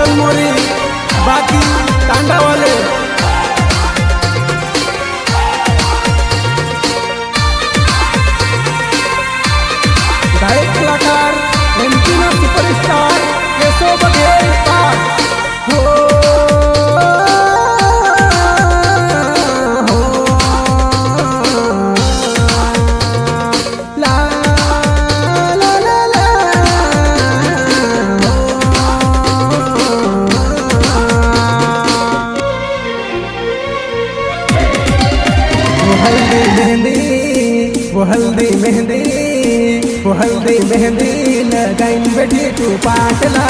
असल मोरी बाकी तांडा वाले गायक कलाकार एमपी ना सुपरस्टार केशव बघेल पाठ हो हल्दी मेहंदी वो हल्दी मेहंदी लगाइन बैठी तू पाटला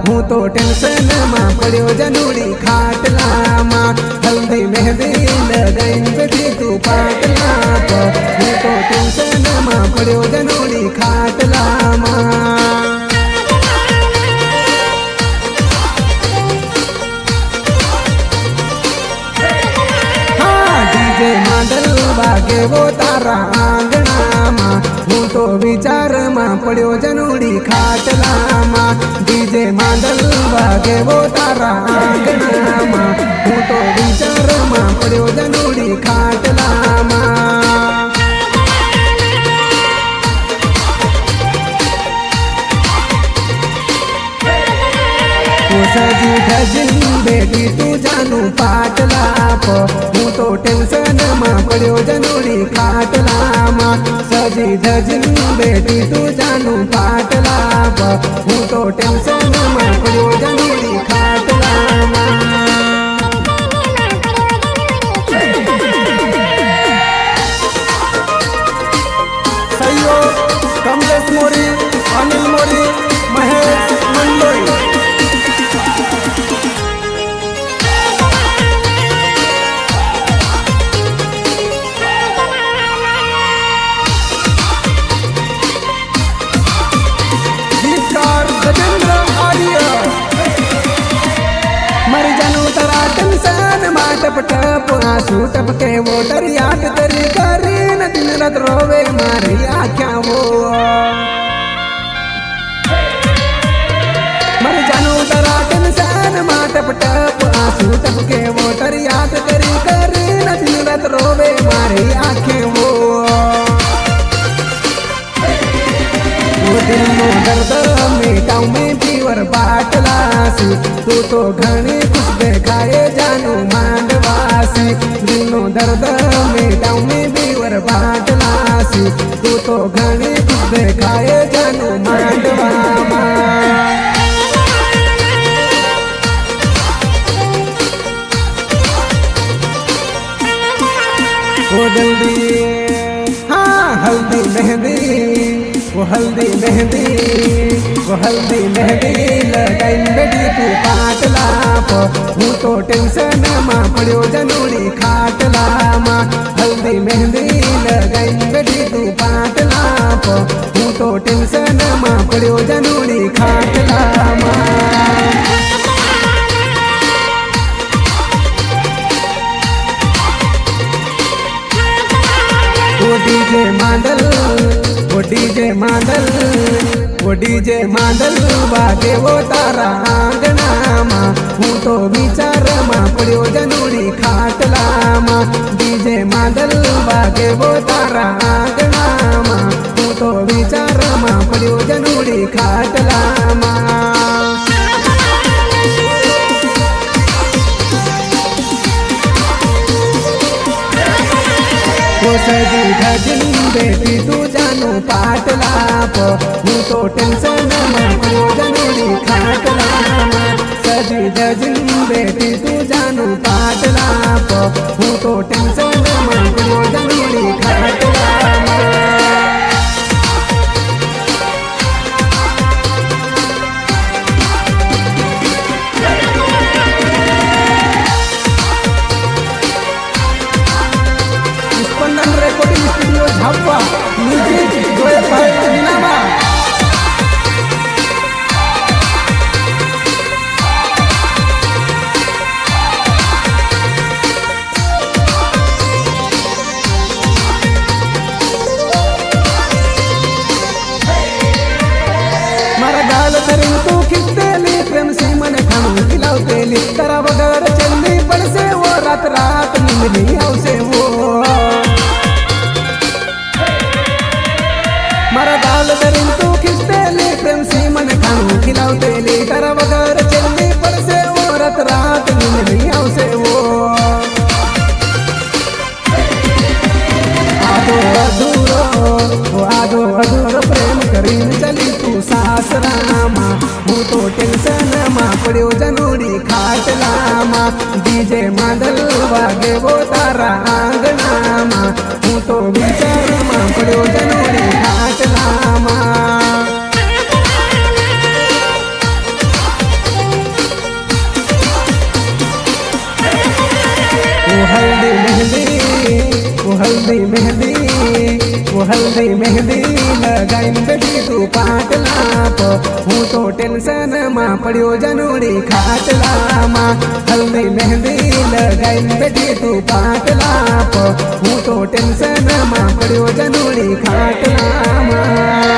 हूँ तो टेंशन में पड़ो जनूड़ी खाटला माँ हल्दी मेहंदी लगाइन बैठी तू पाटला हूँ तो टेंशन में पड़ो जनूड़ी खाटला माँ मादल बागे वो तारा आंगना माँ हूँ तो विचार माँ पड़ो जनूड़ी खाटला माँ डीजे मादल बागे वो तारा आंगना माँ हूँ तो विचार माँ पड़ो जनूड़ी खाटला माँ सजी धजिन बेटी तू जानू पाटला हूँ तो टेंशन में पड़ो जनूड़ी खाटला माँ सजी धजिन बेटी तू जानू पाटला हूँ तो टेंशन में पड़ो जनूड़ी खाटला माँ सहयोग कमलेश मोरी अनिल मोरी महेश मंडोई टप टप आंसू टपके वो डर याद तेरी करी न दिन रात रोवे मारी आँखें वो मर जानू तरा टेंशन माँ टप टप आंसू टपके वो डर याद तेरी करी न दिन रात रोवे मारी आँखें वो दिल नो दर्द मिटाऊ में पीवर बाटला सी तू तो घनी कुछ देखाए जानू मांडवासी दिल नो दर्द मिटाऊ में पीवर बाटला सी तू तो घनी कुछ देखाए जानू मांडवा वो जल्दी हाँ हल्दी मेहंदी वो हल्दी मेहंदी वो हल्दी मेहंदी लगाइन बेटी तू पाटला हूँ तो टेंशन माँ पड़ो जनूड़ी खाटला माँ हल्दी मेहंदी लगाइन बेटी तू पाटला हूँ तो टेंशन माँ पड़ो जनूड़ी खाटला माँ वो डीजे मादल वो डीजे मादल वो डीजे मादल बागे वो तारा आंगना माँ हूँ तो विचार माँ पड़ो जनूड़ी खाटला माँ डीजे मादल बागे वो तारा आंगना माँ हूँ तो विचार माँ पड़ो जनूड़ी खाटला माँ सजी धजिन बेटी तू जानू पाटला हूँ तो टेंशन में पड़ो जनूड़ी खाटला सजी धजिन बेटी तू जानू पाटला हूँ तो टेंशन में पड़ो जनूड़ी खाटला recording studio Jhapa music Joel भाई नीनामा પેલી તાર વગર છેલ્લી પડશે ઓરત રાત નીંદ નહીં આવશે ઓ આધો અધૂરો પ્રેમ કરીને ચલી તું સાસરામાં હું તો ટેન્શનમાં પડ્યો જનોડી ખાટલામાં ડીજે માંડલ વાગે વો તારા આંગણામાં હું તો વિચારમાં પડ્યો જનોડી ખાટલામાં हल्दी मेहंदी लगाइन बेटी तू पाटला प हूँ तो टेंशन में पड़ो जनोड़ी खाटला में हल्दी मेहंदी लगाइन बेटी तू पाटला प हूँ तो टेंशन में पड़ो जनोड़ी खाटला में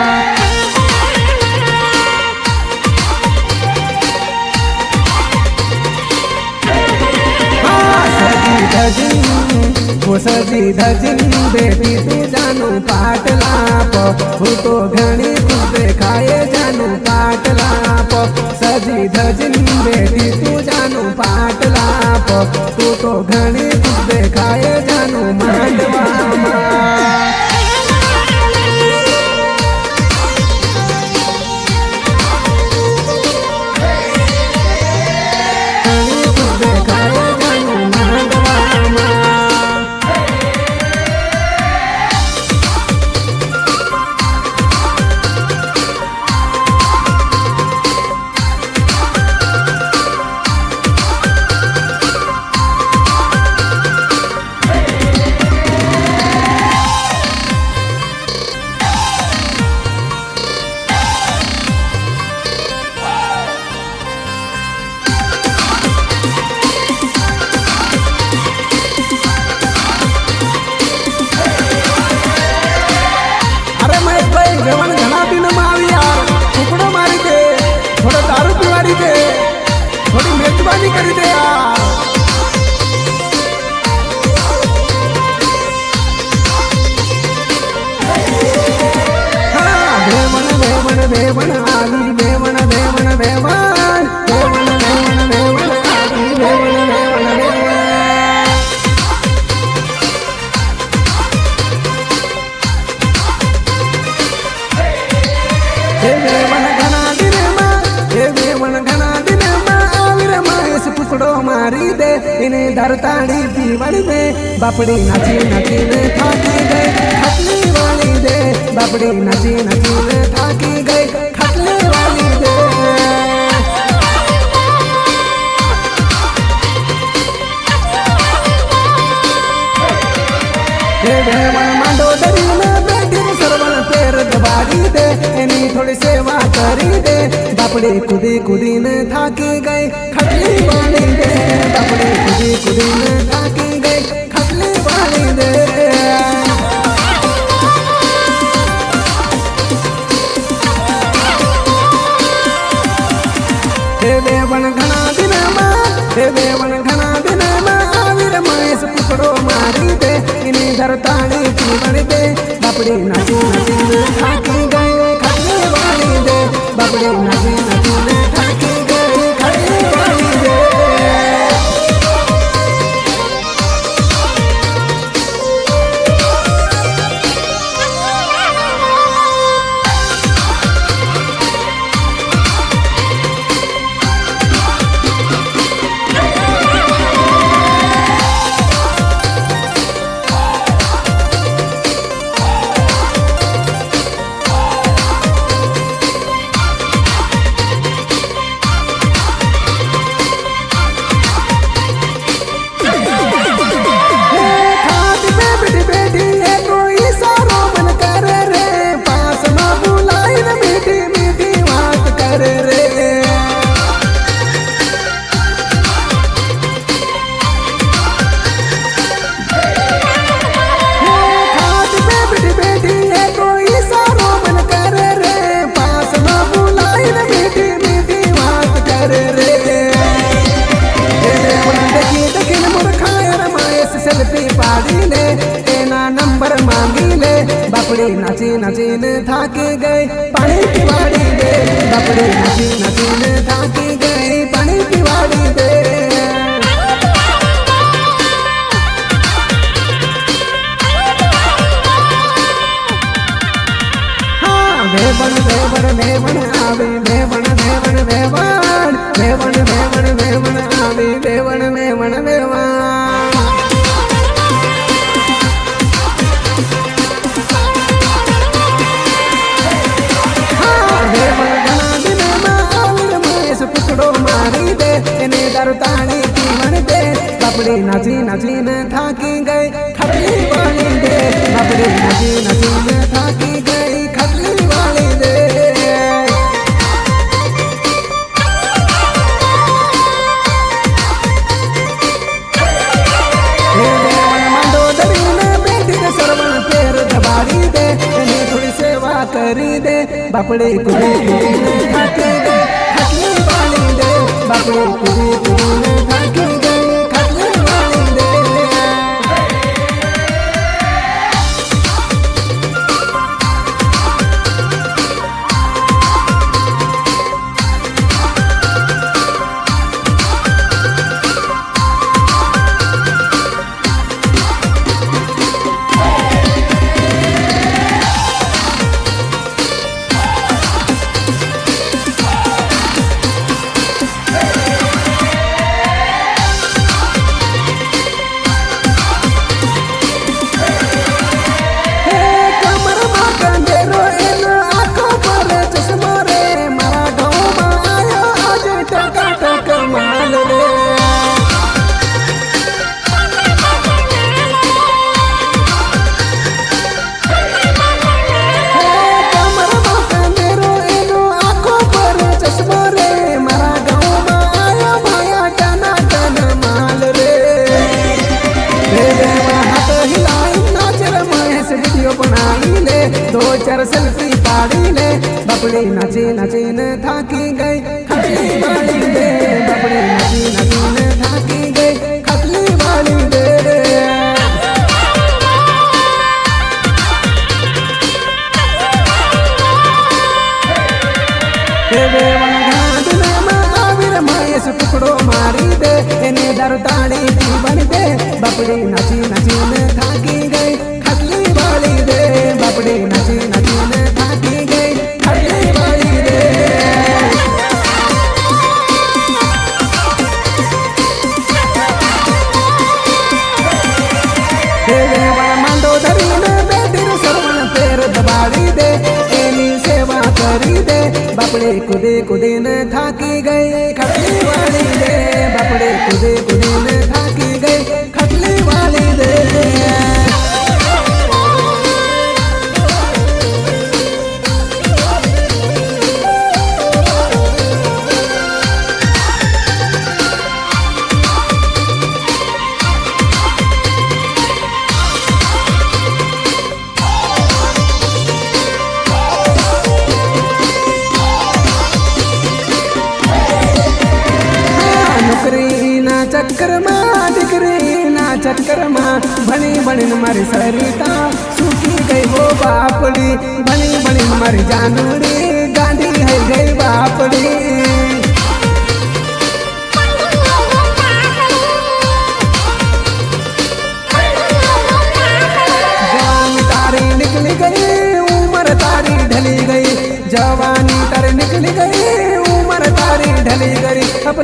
सजी धजिन बेटी तू जानू पाटला प हूँ तो घनी खुश देखाए जानू पाटला प सजी धजिन बेटी तू जानू पाटला प तू तो घनी खुश देखाए जानू मांडवा थोड़ी मेहरबानी कर दे यार देवन देवन देवन आली देवन देवन देवन देवन देवन देवन आली देवन देवन देवन घना दिन में देवन घना दिन टुकड़ो मारी दे इन्हें धरताड़ी पीवड़ी दे बापड़ी नाची नाची ने थाकी गई खटली वाली दे बापड़ी नाची नाची ने थाकी गई खटली वाली दे देवन मांडोदरी में बैठी सरवन पैर दबाड़ी दे इन्हीं थोड़ी सेवा करी दे बापड़ी कुदी कुदी ने थाकी गई खटली वाली दे बापड़ी कुदी कुदी ने थाकी गई खटली वाली दे देवन घना दिन में आविर महेश टुकड़ो मारी दे इन्हीं धरताड़ी पीवड़ी दे बापड़ी नाची नाची ने थाकी गई खटली वाली दे बापड़ी नाची नाची ने थाकी गई खटली वाली दे बापड़ी नाची नाची ने थाके गए पानी की बाड़ी दे बापड़ी नाची नाची ने એને દરતાણી પીવણ દે બાપડી નાચી નાચીને થાકી ગઈ ખટલી વાળી દે બાપડી નાચી નાચીને થાકી ગઈ ખટલી વાળી દે કરી દે બાપડી કુદી કુદીને થાકી ગઈ ખટલી વાળી દે બાપડી કુદી કુદીને થાકી ગઈ ખટલી વાળી દે दो चार सेल्फी पाड़ी ले बापड़ी नाची नाचीने थाकी गई खटली वाली दे बापड़ी नाची नाचीने थाकी गई खटली वाली दे टुकड़ो मारी दे एने दरताड़ी पीवण दे बापड़ी नाची नाचीने थाकी गई खटली वाली दे बापड़ी नाची नाचीने थाकी गई खटली वाली दे मांडो धरीने बैठी सरवण पैर दबाड़ी दे एनी सेवा करी दे बापड़ी कुदी कुदीने थाकी गई खटली वाली दे बापड़ी कुदी कुदीने थाकी गई खटली वाली दे चक्कर में डिग्री ना चक्कर में बनी बनी मारी सरिता सूखी गई वो बापड़ी बनी बनी मारी जानूरी गांधी है गई बापड़ी जवानी तारी निकली गई उम्र तारी ढली गई जवानी तारी निकली गई उम्र तारी ढली गई अब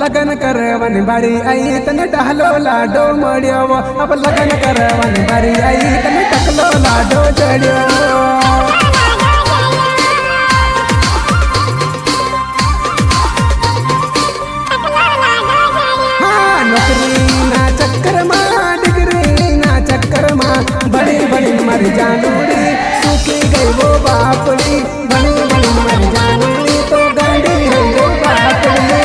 लगन करवन बारी आई तने टहलो लाडो मड़ियो अब लगन करवन बारी आई तने टकलो लाडो चढ़ियो हाँ नौकरी ना चक्कर में डिग्री ना चक्कर में बड़ी बड़ी मर जानूरी सूखी गई वो बापड़ी बड़ी बड़ी मर जानूरी तो गांडी है वो बापड़ी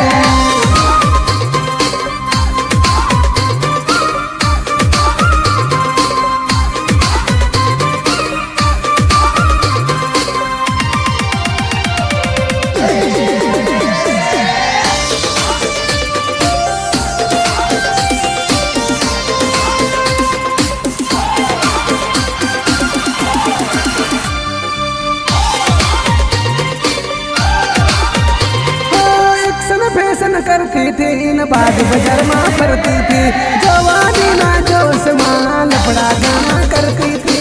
करती थी इन बाग बाजार में फरती थी जवानी ना जोश में लफड़ा गाना करती थी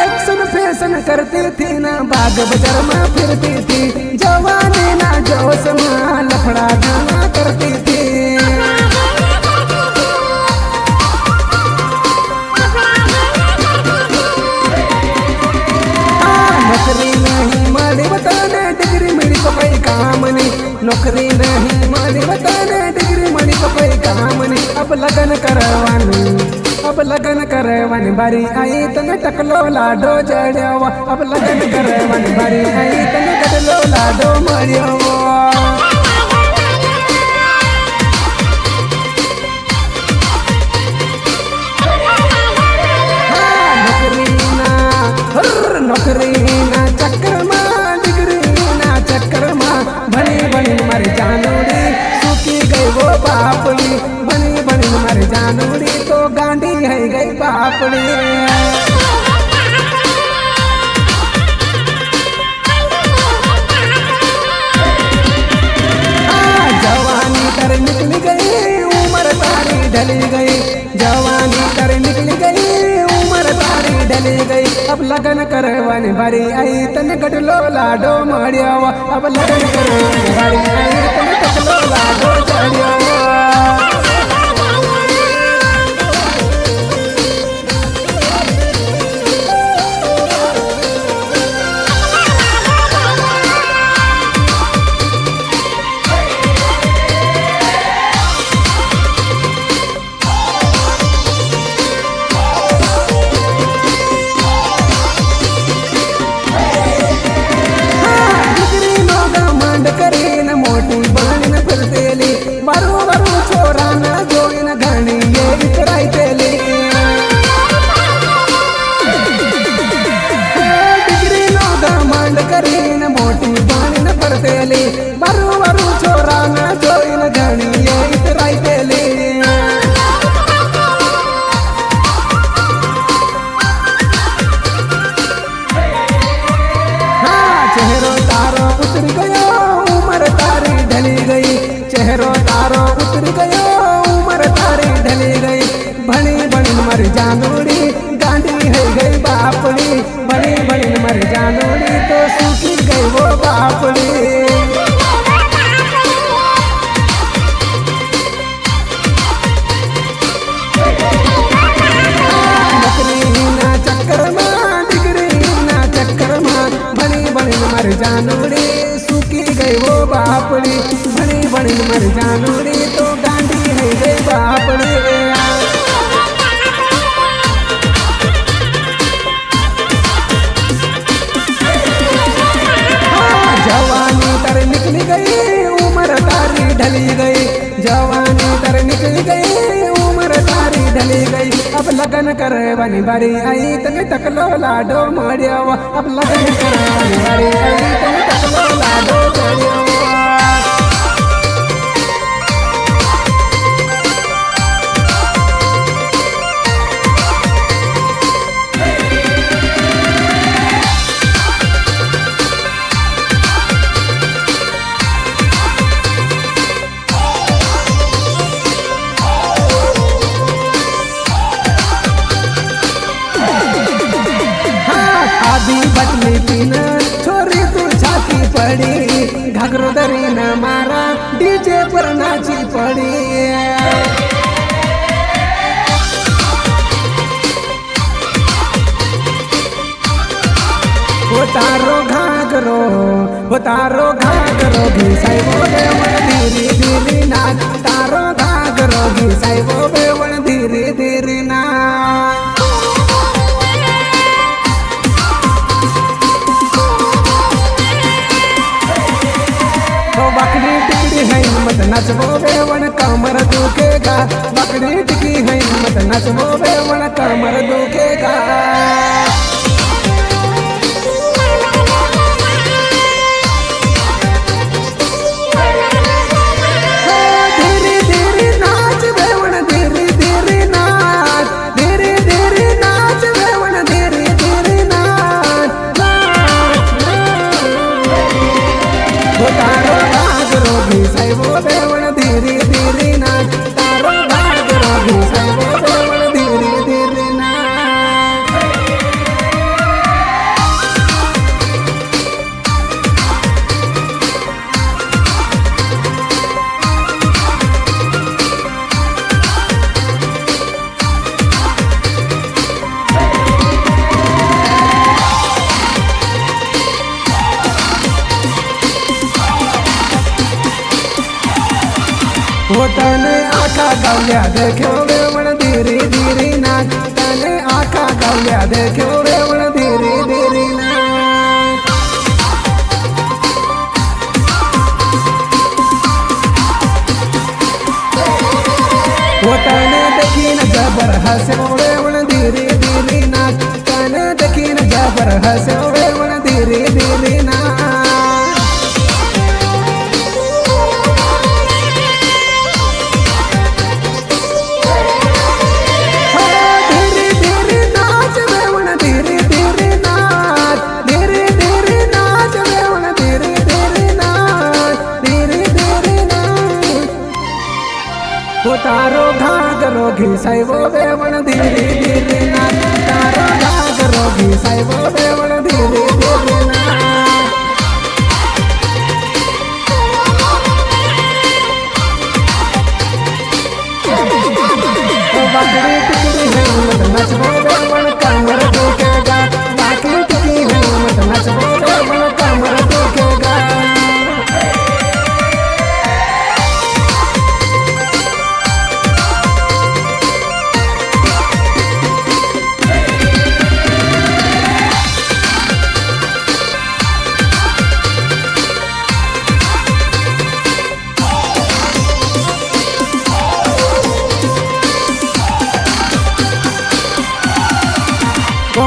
एक्शन फैशन करती थी ना बाग बाजार में फिरती थी जवानी ना जोश में लफड़ा गाना करती थी नौकरी नहीं नौकरी नहीं मनी बताने डिग्री मनी को कोई काम नहीं। अब लगन करवानी बारी आई तने टकलो लाडो जड़ियावा। अब लगन करवानी बारी आई तने टकलो लाडो मड़ियावा। नौकरी ना चक्कर मां डिग्री ना चक्कर मां बनी बनी मर जानूरी सूखी गई वो बापड़ी। बनी बनी मर जानूरी तो गांडी है गई बापड़ी। जवानी कर निकल गई उम्र तारी ढली गई। जवानी कर निकल गई उम्र तारी ढली गई। अब लगन करवानी बारी आई तने गडलो लाडो मड़ियावा। अब लगन करवानी बारी आई तने गडलो लाडो चढ़ियावा। चेहरो तारो उतर गयो उम्र तारी ढली गई। बनी बनी मर जानूरी गांडी है गई बापड़ी। बनी बनी मर जानूरी तो सूखी गई वो बापड़ी। नौकरी ना चक्कर मां डिग्री ना चक्कर मां बनी बनी मर जानूरी सूखी गई वो बापड़ी। बनी बनी मर जानूरी तो गांडी है गई बापड़ी। जवानी तर निकल गई उम्र तारी ढली गई। जवानी तर निकल गई उम्र तारी ढली गई। अब लगन करवानी बारी आई तने टकलो लाडो मड़ियावा। अब लगन करवानी बारी आई तने टकलो लाडो चढ़ियावा। बटली पीना छोरी तू छाती पड़ी। घाघरो दरी न मारा डीजे पर नाची पड़ी। तारो घाघरो घिसाई वो बेवण धीरे धीरे नाच। तारो घाघरो घिसाई वो बेवण धीरे धीरे नाच। बकरी टिकड़ी है मत नचबो बेवण कमर दुखेगा। बकरी टिकी है मत नचबो बेवण कमर दुखेगा। धीरे धीरे नाच बेवण धीरे धीरे नाच। धीरे धीरे नाच बेवण धीरे धीरे नाच। तारो घाघरो घिसाई वो बेवण धीरे धीरे नाच। तारो घाघरो घिसाई वो बेवण धीरे धीरे नाच। तने आखा गावल्या देख्यो वेवण धीरे धीरे नाच तने आखा गावल्या देख्यो वेवण धीरे धीरे नाच वो तने देखीन जबर हस्यो वेवण धीरे धीरे नाच तने देखीन जबर हस्यो वेवण धीरे धीरे नाच तारो घागरो घिसाइवो वेवण धीरे धीरे नाच तारो घागरो घिसाइवो वेवण धीरे धीरे नाच बाकड़ी टिकड़ी है मत नचवो वेवण कमर दुखेगा बाकड़ी टिकड़ी है मत नचवो वेवण कमर दुखेगा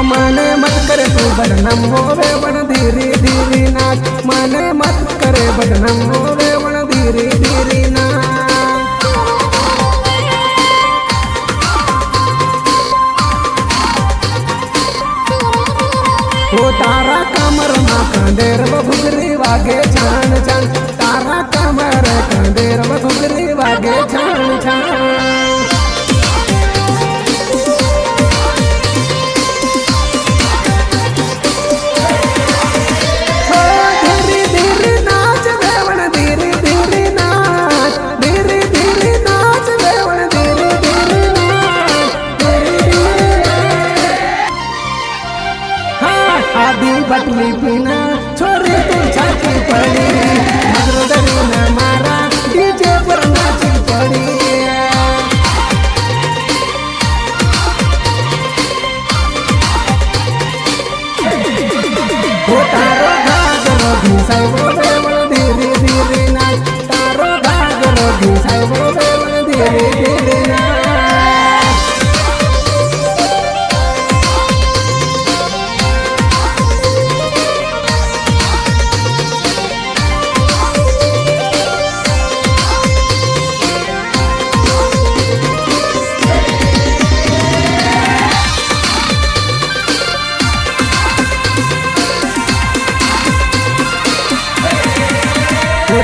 माने मत करे तू बदनाम हो वेवण धीरे धीरे नाच माने मत करे बदनाम हो वेवण धीरे धीरे नाच वो तारा कमर मा कंदेर घुगरी वागे छान छान तारा कमर कंदेर घुगरी वागे छान छान बटली पीना छोरी तू छाती पड़ी नजर दरी न मारा डीजे पर नाची पड़ी वो तारो घागरो घिसाइवो वेवण धीरे धीरे नाच तारो घागरो घिसाइवो वेवण धीरे धीरे नाच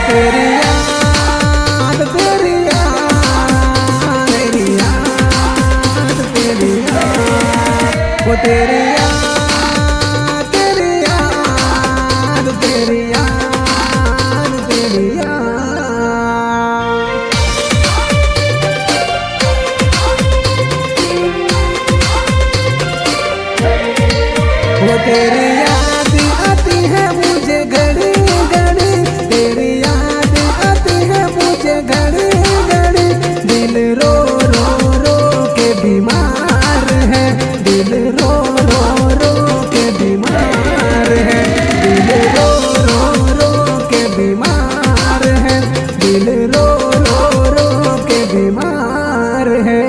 तेरी याद तेरी याद तेरी याद तेरी याद वो तेरी याद तेरी याद तेरी याद तेरी याद वो तेरी याद आती है मुझे घड़ी घड़ी तेरी घड़ी घड़ी दिल रो रो रो के बीमार है दिल रो रो रो के बीमार है दिल रो रो रो के बीमार है दिल रो रो रो के बीमार है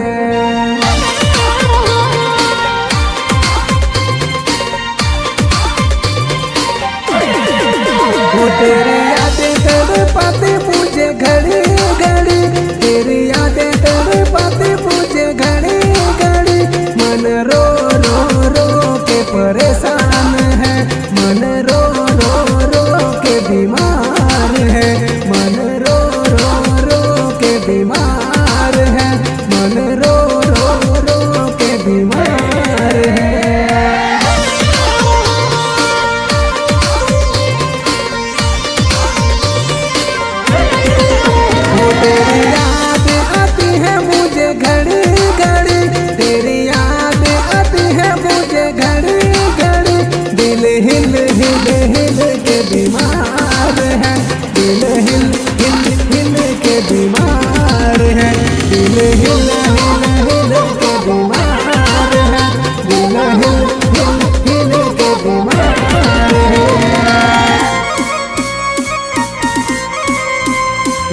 वो तेरी यादें तड़पाती मुझे घड़ी घड़ी तेरी यादें तड़पाती मुझे घड़ी घड़ी मन रो रो रो के परेशान है मन रो रो रो के बीमार है मन रो रो रो के बीमार है मन रो रो रो के बीमार है तेरी याद आती है मुझे घड़ी घड़ी तेरी याद आती है मुझे घड़ी घड़ी दिल हिल हिल हिल के बीमार है दिल हिल हिल हिल के बीमार दिल हिल हिल हिल के बीमार है, दिल हिल हिल हिल के बीमार है।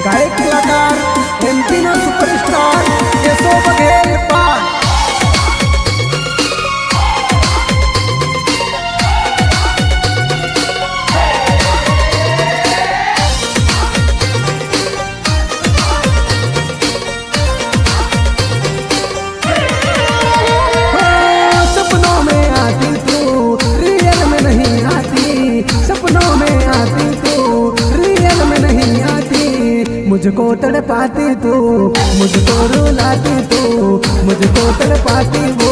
गायक कलाकार एमपी नो सुपरस्टार केशव बघेल पाल। मुझको तड़पाती तू, मुझको रुलाती तू, मुझको तड़पाती वो,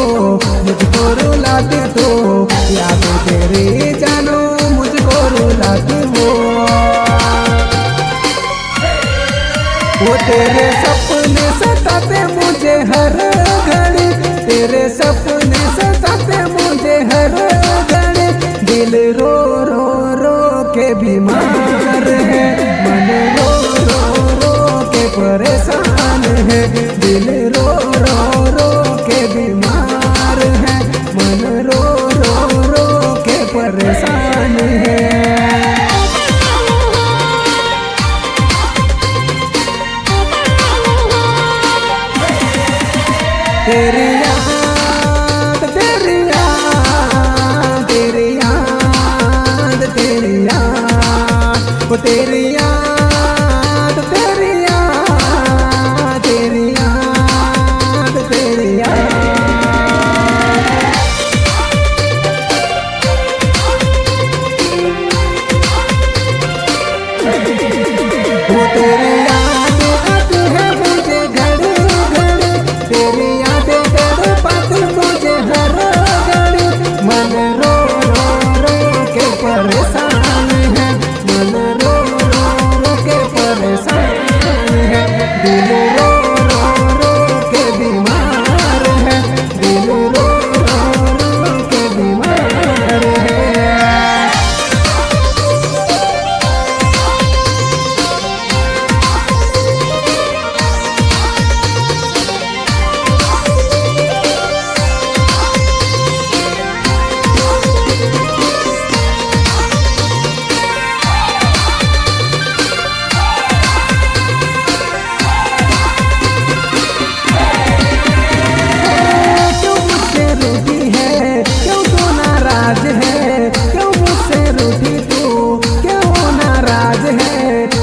मुझको रुलाती तू, यादें तेरी जानो मुझको रुलाती वो तेरे सपने सताते मुझे हर घड़ी, तेरे सपने सताते मुझे हर घड़ी, दिल रो रो रो के बीमार है, मन रो परेशान है, दिल रो रो रो के बीमार है, मन रो रो रो के परेशान है। तेरी याद तेरी याद तेरी याद तेरी याद वो तेरी याद तेरी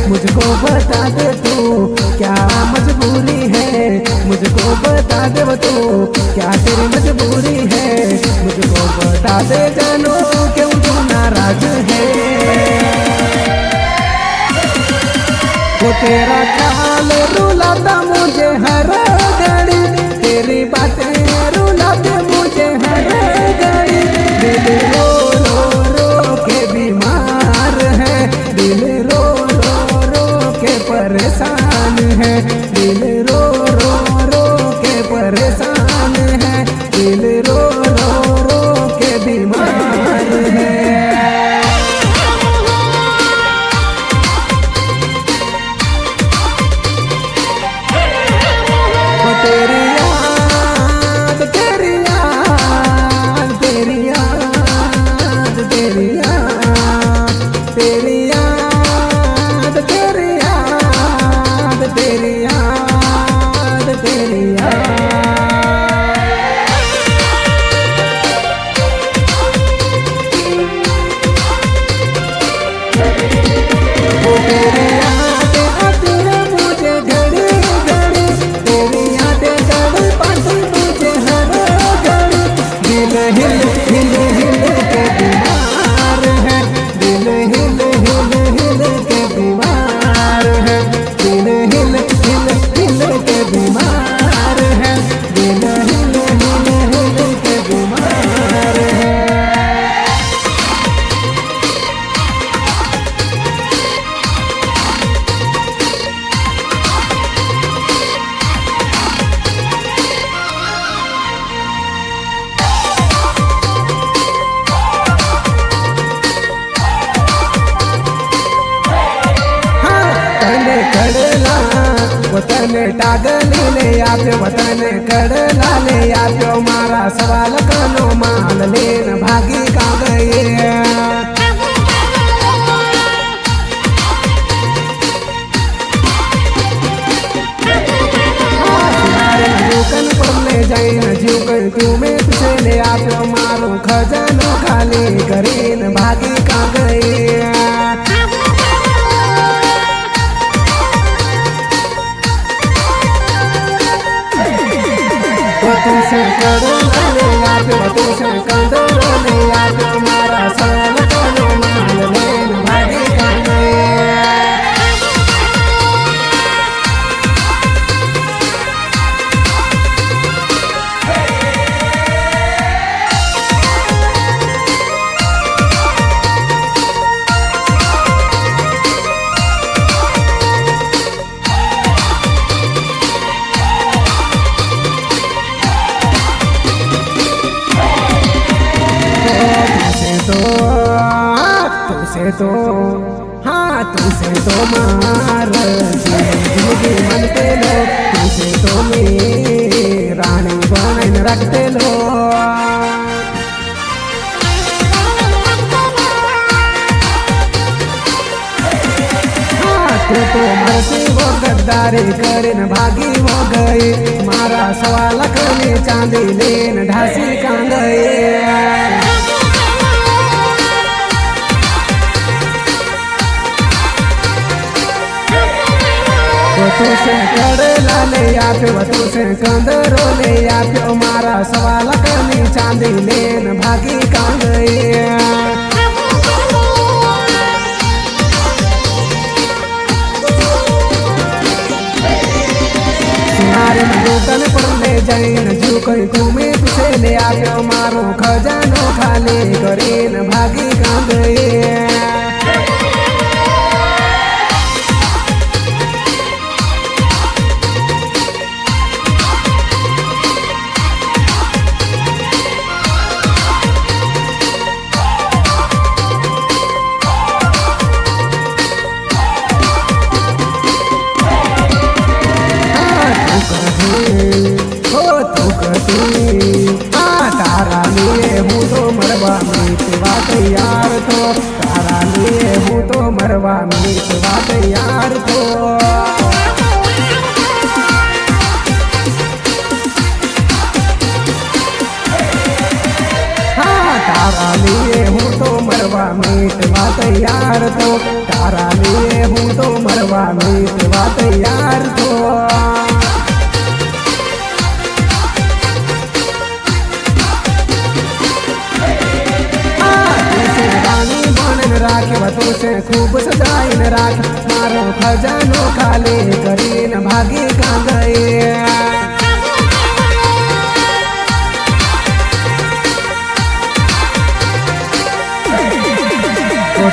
मुझको बता दे तू क्या मजबूरी है, मुझको बता दे वो तू क्या तेरी मजबूरी है, मुझको बता दे जानो क्यों तू नाराज है। वो तेरा ख्याल रुलाता मुझे हर घड़ी, तेरी बातें रुलाते मुझे हर घड़ी, दिल रो रो रो के बीमार है, दिल रो परेशान है, दिल रो रो रो के परेशान है, दिल रो रो रो के बीमार है। वो तेरी याद तेरी याद तेरी याद तेरी याद तेरी याद तेरी तेरी याद तेरी याद वो तेरी यादें आती है मुझे घड़ी घड़ी, तेरी यादें तड़पाती मुझे हर घड़ी, दिल हिल हिल हिल के बीमार है, दिल हिल हिल हिल के बीमार है, दिल हिल हिल हिल के बीमार है, दिल हिल हिल हिल के बीमार है। વતને ટાગલી લે આપ્યો વતને કડલા લે આપ્યો મારા સવાલ કનો માલ લેન ભાગી કા ગયે દુકાન પર લે જઈને જીવ કર્યું મેં તુસે લે આપ્યો મારો ખજાનો ખાલી કરીને ભાગી કા ગયે तुझसे कड़ला ले आप्यो तुझसे कंदरो ले आप्यो मारा सवाल कनो माल लेन भागी का गए तो हाँ तुझसे तो मार जिंदगी मनते लो तुझसे तो मेरी रानी बन रखते लो हाँ तू तो मरसी वो गद्दारी करीन भागी हो गई मारा सवाल कने चांदी लेन ढासी का गए तुझसे कड़ला ले आप्यो तुझसे कंदरो ले आप्यो मारा सवाल कनी चांदी लेन भागी का गए सुनारे दुकान पर ले जाइन जीव कहीं तुम्हें तुझे ले आप्यो मारो खजानो खाली करीन भागी का गए तारा लिए हूँ तो मरवा मीतवा तैयार तो तारा लिए हूँ तो मरवा मीतवा तैयार तो हाँ तारा लिए हूँ तो मरवा मीतवा तैयार तो तारा लिए हूँ तो मरवा मीतवा तैयार तो राखे तुझसे खूब सजाइन राख मारो खजानो खाली करीन भागी का गए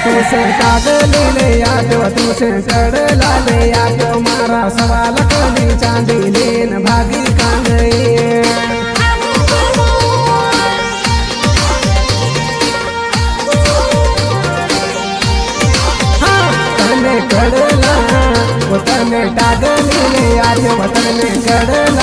तुझसे कागली ले आप्यो तुझसे कड़ला ले आप्यो मारा सवाल कनी चांदी लेन भागी का गए कड़ला वतन टागली ले आप्यो वतन कड़ला